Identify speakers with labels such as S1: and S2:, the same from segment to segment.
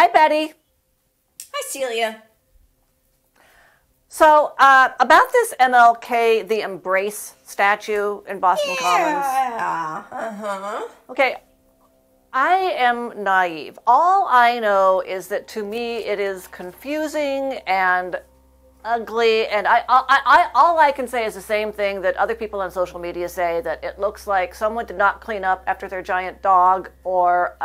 S1: Hi, Betty.
S2: Hi, Celia.
S1: So, about this MLK, the Embrace statue in Boston Commons.
S2: Yeah. Uh-huh.
S1: Okay, I am naive. All I know is that to me it is confusing and ugly, and all I can say is the same thing that other people on social media say, that it looks like someone did not clean up after their giant dog, or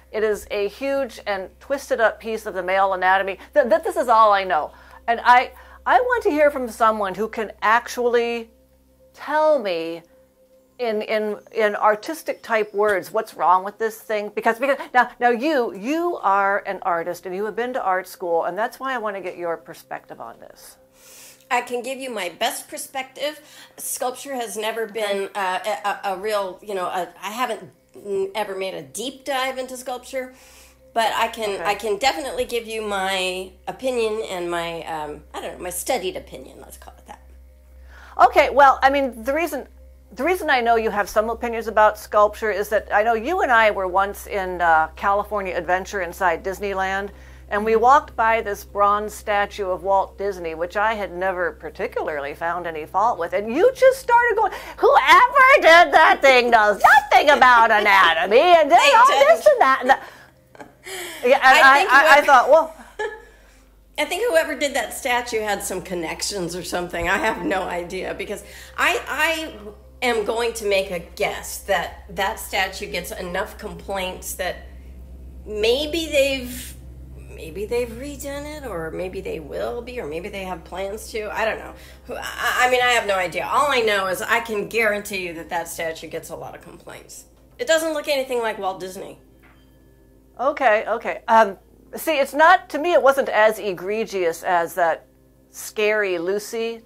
S1: it is a huge and twisted up piece of the male anatomy. That this is all I know. And I want to hear from someone who can actually tell me in artistic type words what's wrong with this thing, because now you are an artist and you have been to art school, and that's why I want to get your perspective on this.
S2: I can give you my best perspective. Sculpture has never been a real, I haven't ever made a deep dive into sculpture, but I can definitely give you my opinion and my my studied opinion. Let's call it that.
S1: Okay, well, I mean, the reason I know you have some opinions about sculpture is that I know you and I were once in California Adventure inside Disneyland, and we walked by this bronze statue of Walt Disney, which I had never particularly found any fault with, and you just started going, whoever did that thing knows nothing about anatomy, and they all this and that. And that. Yeah, and I thought, well...
S2: I think whoever did that statue had some connections or something. I have no idea, because I am going to make a guess that that statue gets enough complaints that maybe they've redone it, or maybe they will be, or maybe they have plans to. I don't know. I mean, I have no idea. All I know is I can guarantee you that that statue gets a lot of complaints. It doesn't look anything like Walt Disney.
S1: Okay. See, it's not, to me, it wasn't as egregious as that Scary Lucy.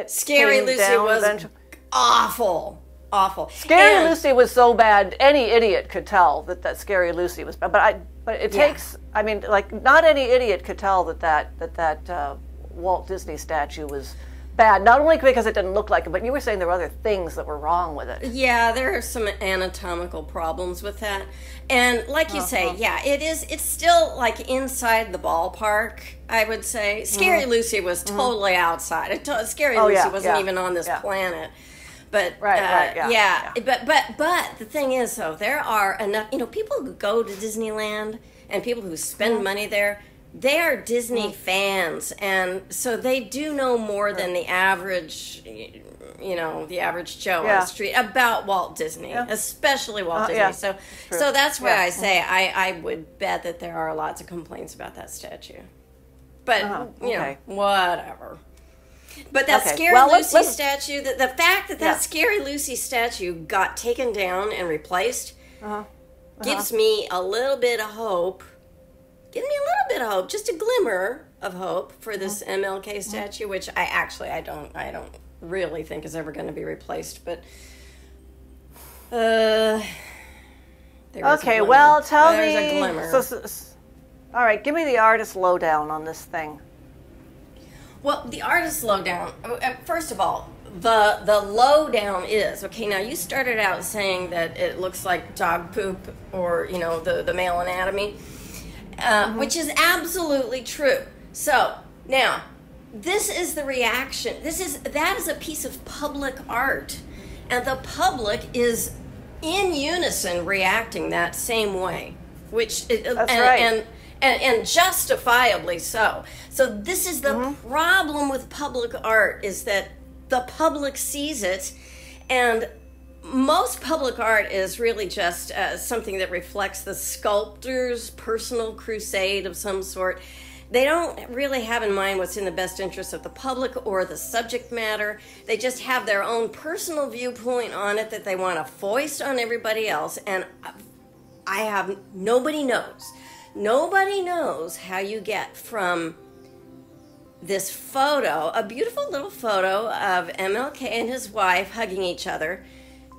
S2: Scary Lucy was awful.
S1: Scary Lucy was so bad, any idiot could tell that Scary Lucy was bad. But it takes, I mean, like, not any idiot could tell that Walt Disney statue was bad. Not only because it didn't look like it, but you were saying there were other things that were wrong with it.
S2: Yeah, there are some anatomical problems with that. And like you say, it's still like inside the ballpark, I would say. Scary Lucy was totally outside. Scary Lucy wasn't even on this planet. But But the thing is, though, there are enough, people who go to Disneyland and people who spend money there, they are Disney fans, and so they do know more than the average, the average Joe on the street about Walt Disney, especially Walt Disney.
S1: Yeah.
S2: So that's why I say I would bet that there are lots of complaints about that statue. But whatever. But that Scary Lucy statue, the fact that Scary Lucy statue got taken down and replaced, gives me a little bit of hope. Give me a little bit of hope, just a glimmer of hope for this MLK statue, which I don't really think is ever going to be replaced. But
S1: okay, well, tell me.
S2: There's a glimmer.
S1: All right, give me the artist lowdown on this thing.
S2: Well, the artist lowdown. First of all, the lowdown is now. You started out saying that it looks like dog poop, or the male anatomy. Which is absolutely true. So now, this is the reaction. That is a piece of public art, and the public is in unison reacting that same way, and justifiably so. So this is the problem with public art, is that the public sees it, and most public art is really just something that reflects the sculptor's personal crusade of some sort. They don't really have in mind what's in the best interest of the public or the subject matter. They just have their own personal viewpoint on it that they want to foist on everybody else. And nobody knows how you get from this photo, a beautiful little photo of MLK and his wife hugging each other,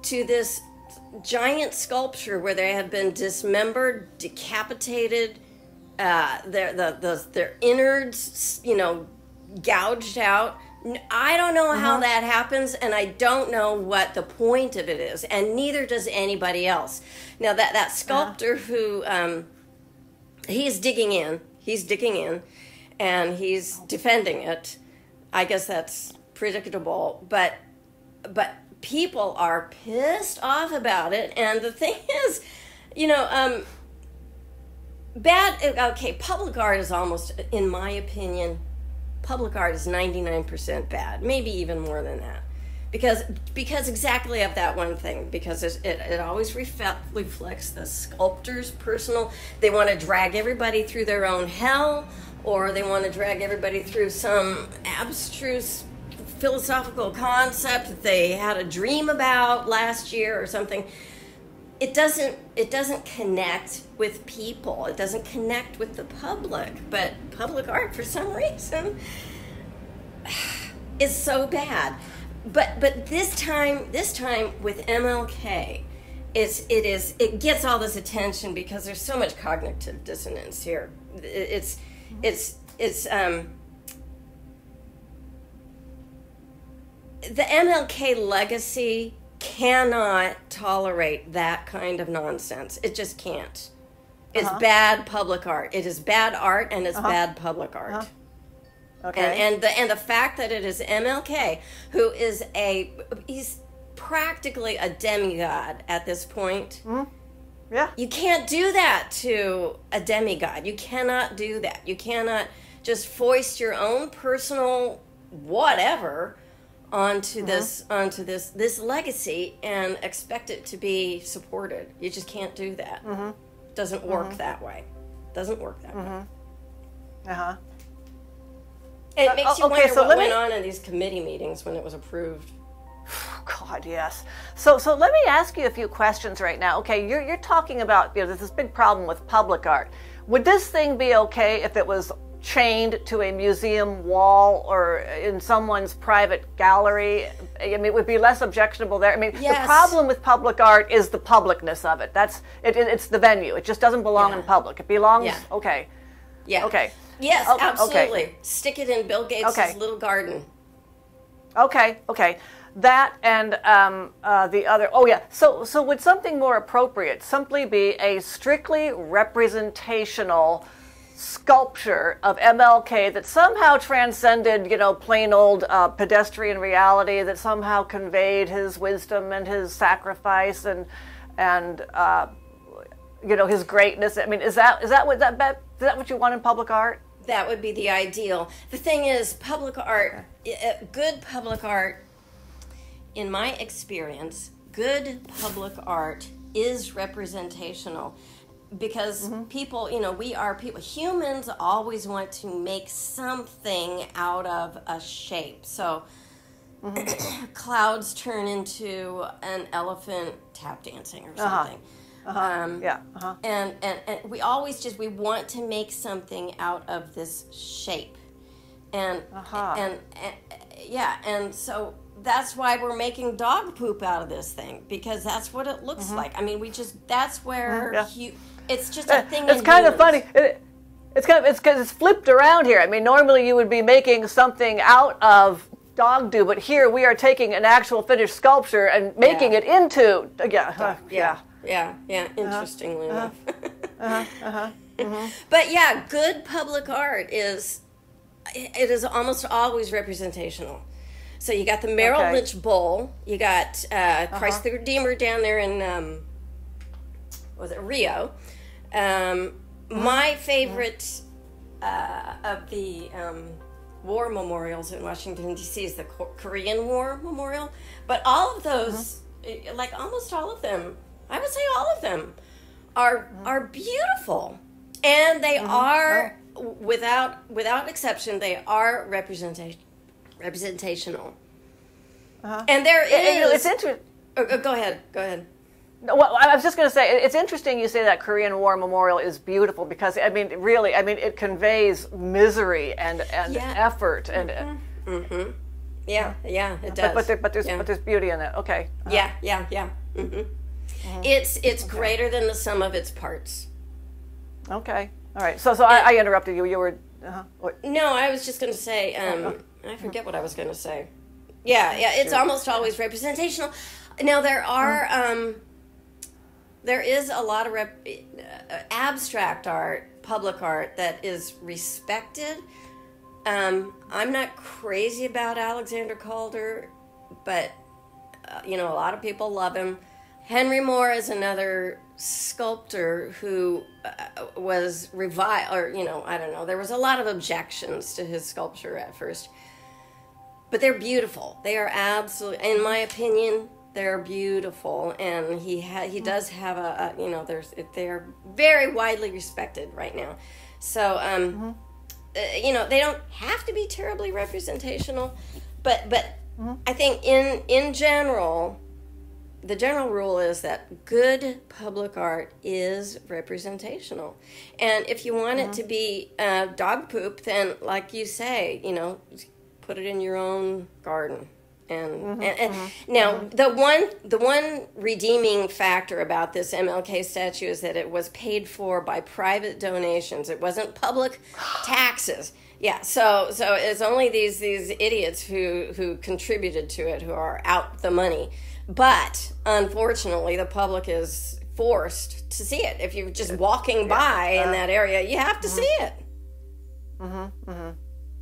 S2: to this giant sculpture where they have been dismembered, decapitated, their innards, gouged out. I don't know how that happens, and I don't know what the point of it is, and neither does anybody else. Now, that sculptor who he's digging in. He's digging in, and he's defending it. I guess that's predictable, but people are pissed off about it. And the thing is, public art is almost, in my opinion, public art is 99% bad, maybe even more than that. Because exactly of that one thing, because it always reflects the sculptor's personal, they want to drag everybody through their own hell, or they want to drag everybody through some abstruse philosophical concept that they had a dream about last year or something. It doesn't connect with people. It doesn't connect with the public. But public art, for some reason, is so bad. But this time with MLK, it gets all this attention because there's so much cognitive dissonance here. It's the MLK legacy cannot tolerate that kind of nonsense. It just can't. It's bad public art. It is bad art, and it's bad public art. Okay. And the fact that it is MLK, who is he's practically a demigod at this point.
S1: Mm-hmm. Yeah.
S2: You can't do that to a demigod. You cannot do that. You cannot just foist your own personal whatever onto this legacy and expect it to be supported. You just can't do that. It doesn't work that way. Doesn't work that way. It makes you wonder what went on in these committee meetings when it was approved.
S1: God, yes. So let me ask you a few questions right now. Okay, you're talking about there's this big problem with public art. Would this thing be okay if it was chained to a museum wall or in someone's private gallery? I mean, it would be less objectionable there. I mean,
S2: yes.
S1: The problem with public art is the publicness of it. It's the venue. It just doesn't belong in public. It belongs.
S2: Yeah.
S1: Okay.
S2: Yeah.
S1: Okay.
S2: Yes,
S1: okay.
S2: absolutely.
S1: Okay.
S2: Stick it in Bill Gates' little garden.
S1: Okay. That and the other. Oh yeah. So would something more appropriate simply be a strictly representational sculpture of MLK that somehow transcended, plain old pedestrian reality, that somehow conveyed his wisdom and his sacrifice and his greatness? I mean, is that what you want in public art?
S2: That would be the ideal. The thing is, public art, good public art, in my experience, good public art is representational. Because people, we are people. Humans always want to make something out of a shape. So clouds turn into an elephant tap dancing or something. And we always we want to make something out of this shape. And so that's why we're making dog poop out of this thing, because that's what it looks like. I mean, that's where it's just a thing.
S1: It's kind of funny. It's because it's flipped around here. I mean, normally you would be making something out of dog do, but here we are taking an actual finished sculpture and making it into interestingly enough.
S2: But yeah, good public art is almost always representational. So you got the Merrill Lynch Bowl, you got Christ the Redeemer down there in Rio. My favorite of the war memorials in Washington, D.C. is the Korean War Memorial. But all of those, like almost all of them, I would say all of them, are beautiful. And they are, without exception, they are representational. And there is...
S1: It's interesting.
S2: Go ahead.
S1: Well, I was just going to say, it's interesting you say that Korean War Memorial is beautiful because, really, it conveys misery and effort and.
S2: Yeah, it does.
S1: But there's beauty in it. Okay.
S2: Yeah. It's greater than the sum of its parts.
S1: Okay. All right. So I interrupted you. You were.
S2: No, I was just going to say. I forget what I was going to say. Yeah. It's almost always representational. Now there are. there is a lot of abstract art, public art, that is respected. I'm not crazy about Alexander Calder, but a lot of people love him. Henry Moore is another sculptor who was reviled, or I don't know. There was a lot of objections to his sculpture at first, but they're beautiful. They are absolutely, in my opinion, they're beautiful, and he does have they're very widely respected right now. So they don't have to be terribly representational, but I think in general, the general rule is that good public art is representational. And if you want it to be dog poop, then, like you say, put it in your own garden. And now the one redeeming factor about this MLK statue is that it was paid for by private donations. It wasn't public taxes. Yeah, so it's only these idiots who contributed to it who are out the money. But unfortunately, the public is forced to see it. If you're just walking by in that area, you have to see it.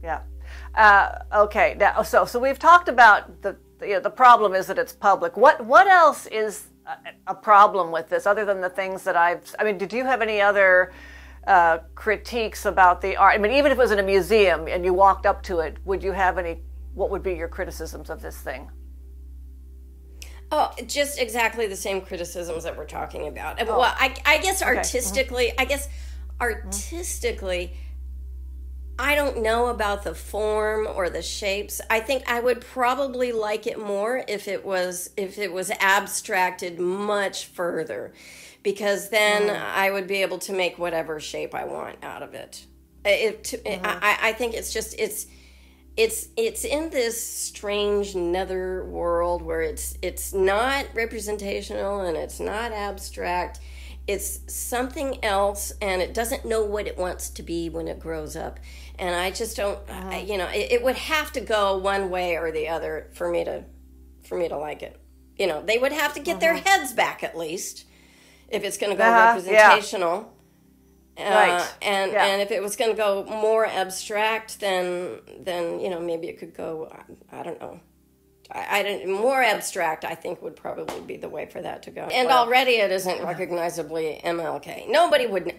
S1: Yeah. Okay. Now, so we've talked about the problem is that it's public. What else is a problem with this, other than the things that did you have any other critiques about the art? Even if it was in a museum and you walked up to it, would you have any? What would be your criticisms of this thing?
S2: Oh, just exactly the same criticisms that we're talking about. Well, I guess artistically, I don't know about the form or the shapes. I think I would probably like it more if it was abstracted much further, because then I would be able to make whatever shape I want out of it. I think it's in this strange nether world where it's not representational and it's not abstract. It's something else, and it doesn't know what it wants to be when it grows up. And I just don't, it would have to go one way or the other for me to like it. They would have to get their heads back at least if it's going to go representational.
S1: Right.
S2: And if it was going to go more abstract, then maybe it could go. I don't know. More abstract, I think, would probably be the way for that to go. And already it isn't recognizably MLK. Nobody would know.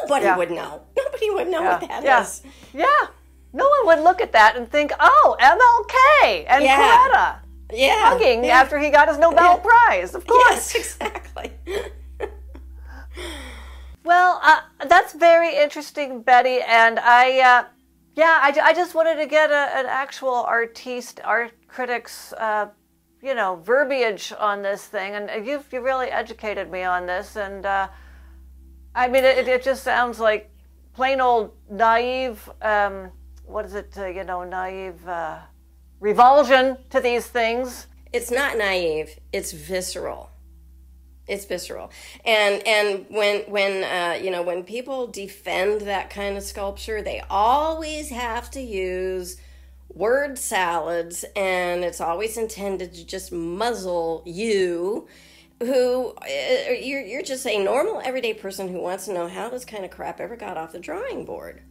S2: Nobody would know what that is.
S1: Yeah. No one would look at that and think, oh, MLK and Coretta hugging after he got his Nobel Prize. Of course.
S2: Yes, exactly.
S1: Well, that's very interesting, Betty, and I just wanted to get an actual art critic's, verbiage on this thing, and you really educated me on this, and it just sounds like plain old naive, naive revulsion to these things.
S2: It's not naive, it's visceral. It's visceral, and when people defend that kind of sculpture, they always have to use word salads, and it's always intended to just muzzle you, who you're just a normal, everyday person who wants to know how this kind of crap ever got off the drawing board.